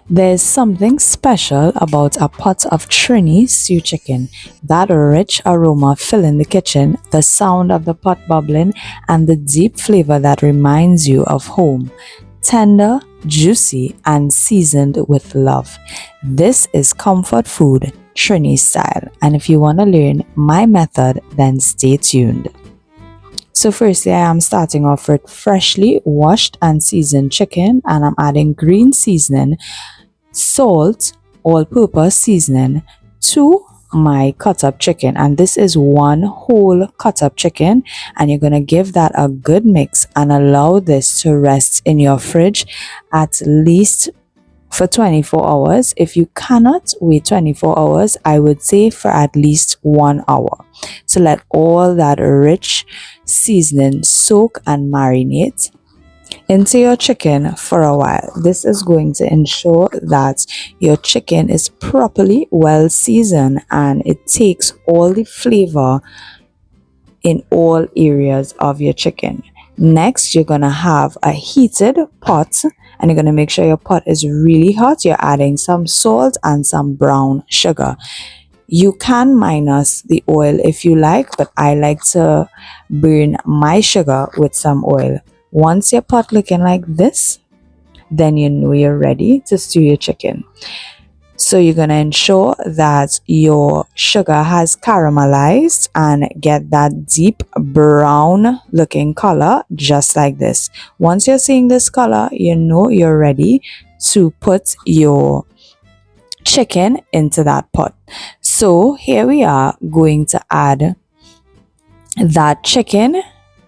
There's something special about a pot of Trini Stew Chicken. That rich aroma filling the kitchen, the sound of the pot bubbling, and the deep flavor that reminds you of home. Tender, juicy, and seasoned with love. This is comfort food, Trini style. And if you want to learn my method, then stay tuned. So firstly, I am starting off with freshly washed and seasoned chicken, and I'm adding green seasoning, salt, all-purpose seasoning to my cut up chicken, and this is one whole cut up chicken, and you're gonna give that a good mix and allow this to rest in your fridge at least for 24 hours. If you cannot wait 24 hours, I would say for at least 1 hour to let all that rich seasoning soak and marinate into your chicken for a while. This is going to ensure that your chicken is properly well seasoned and it takes all the flavor in all areas of your chicken. Next, you're gonna have a heated pot, and you're gonna make sure your pot is really hot. You're adding some salt and some brown sugar. You can minus the oil if you like, but I like to burn my sugar with some oil. Once your pot looking like this, then you know you're ready to stew your chicken. So you're going to ensure that your sugar has caramelized and get that deep brown looking color just like this. Once you're seeing this color, you know you're ready to put your chicken into that pot. So here we are going to add that chicken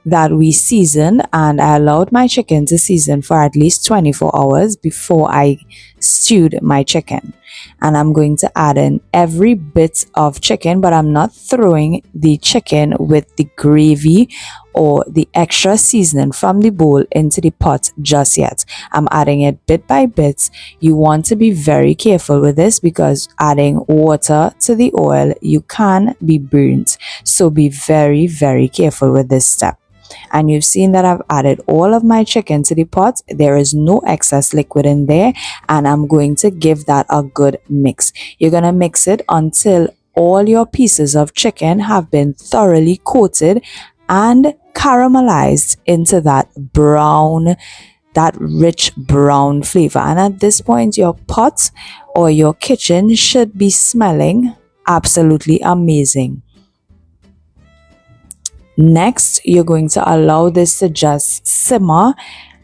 that we seasoned, and I allowed my chicken to season for at least 24 hours before I stewed my chicken. And I'm going to add in every bit of chicken, but I'm not throwing the chicken with the gravy or the extra seasoning from the bowl into the pot just yet. I'm adding it bit by bit. You want to be very careful with this because adding water to the oil, you can be burnt. So be very, very careful with this step. And you've seen that I've added all of my chicken to the pot. There is no excess liquid in there, and I'm going to give that a good mix. You're going to mix it until all your pieces of chicken have been thoroughly coated and caramelized into that brown, that rich brown flavor. And at this point, your pot or your kitchen should be smelling absolutely amazing. Next, you're going to allow this to just simmer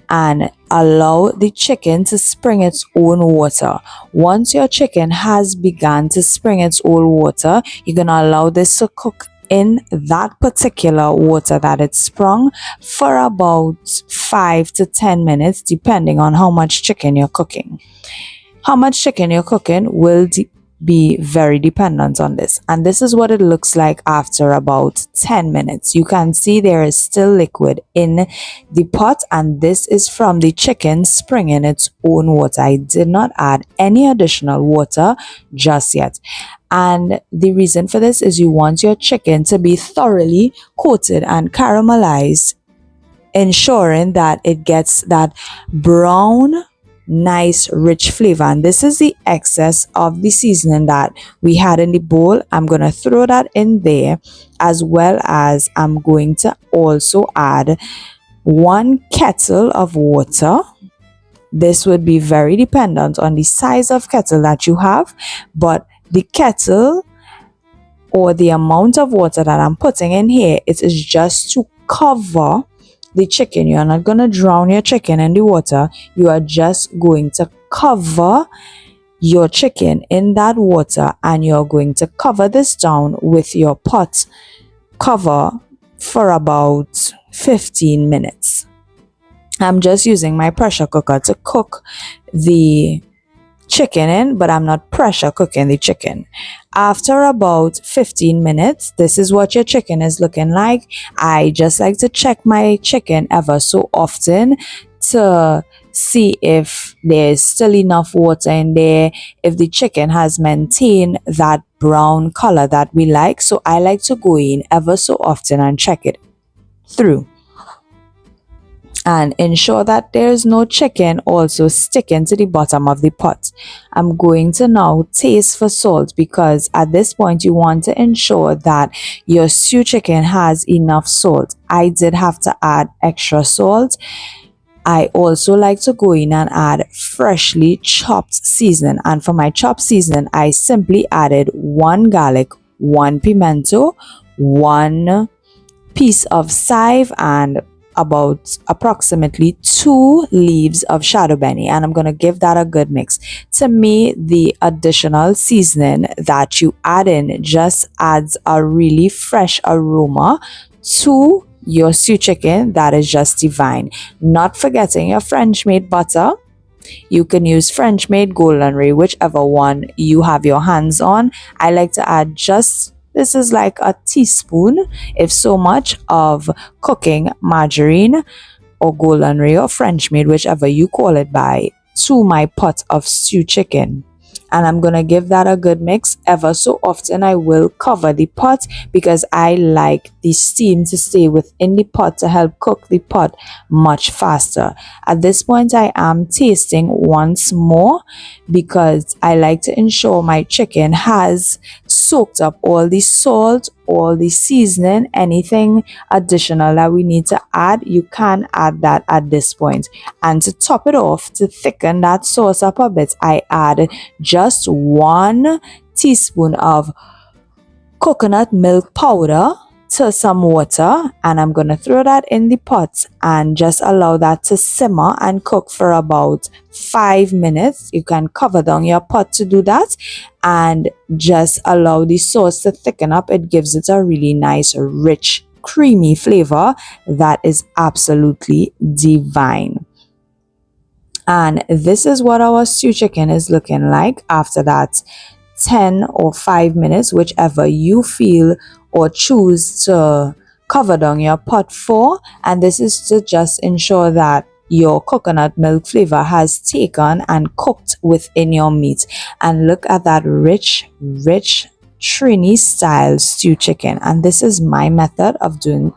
and allow the chicken to spring its own water. Once your chicken has begun to spring its own water, you're going to allow this to cook in that particular water that it sprung for about 5 to 10 minutes, depending on how much chicken you're cooking. How much chicken you're cooking will be very dependent on this, and this is what it looks like after about 10 minutes. You can see there is still liquid in the pot, and this is from the chicken springing its own water. I did not add any additional water just yet, and the reason for this is you want your chicken to be thoroughly coated and caramelized, ensuring that it gets that brown nice rich flavor. And this is the excess of the seasoning that we had in the bowl. I'm gonna throw that in there, as well as I'm going to also add 1 kettle of water. This would be very dependent on the size of kettle that you have, but the kettle or the amount of water that I'm putting in here, it is just to cover the chicken. You are not going to drown your chicken in the water. You are just going to cover your chicken in that water, and you're going to cover this down with your pot cover for about 15 minutes. I'm just using my pressure cooker to cook the chicken in, but I'm not pressure cooking the chicken. After about 15 minutes, this is what your chicken is looking like. I just like to check my chicken ever so often to see if there's still enough water in there, if the chicken has maintained that brown color that we like. So I like to go in ever so often and check it through. and ensure that there's no chicken also sticking to the bottom of the pot. I'm going to now taste for salt, because at this point you want to ensure that your stew chicken has enough salt. I did have to add extra salt. I also like to go in and add freshly chopped seasoning, and for my chopped seasoning I simply added 1 garlic, 1 pimento, 1 piece of chive, and about approximately 2 leaves of shadow benny, and I'm going to give that a good mix. To me, the additional seasoning that you add in just adds a really fresh aroma to your stew chicken that is just divine. Not forgetting your French made butter. You can use French made, golden ray, whichever one you have your hands on. I like to add just, this is like a teaspoon, if so much, of cooking margarine or golden ray or French made, whichever you call it by, to my pot of stew chicken. And I'm gonna give that a good mix. Ever so often I will cover the pot, because I like the steam to stay within the pot to help cook the pot much faster. At this point I am tasting once more, because I like to ensure my chicken has soaked up all the salt, all the seasoning. Anything additional that we need to add, you can add that at this point. And to top it off, to thicken that sauce up a bit, I add just 1 teaspoon of coconut milk powder to some water, and I'm gonna throw that in the pot and just allow that to simmer and cook for about 5 minutes. You can cover down your pot to do that and just allow the sauce to thicken up. It gives it a really nice, rich, creamy flavor that is absolutely divine. And this is what our stew chicken is looking like after that 10 or 5 minutes, whichever you feel or choose to cover down your pot for. And this is to just ensure that your coconut milk flavor has taken and cooked within your meat. And look at that rich Trini-style stew chicken. And this is my method of doing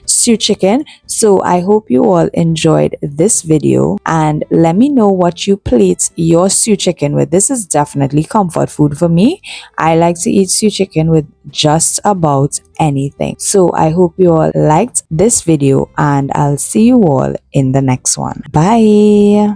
stew chicken. So I hope you all enjoyed this video, and let me know what you plate your stew chicken with. This is definitely comfort food for me. I like to eat stew chicken with just about anything. So I hope you all liked this video, and I'll see you all in the next one. Bye.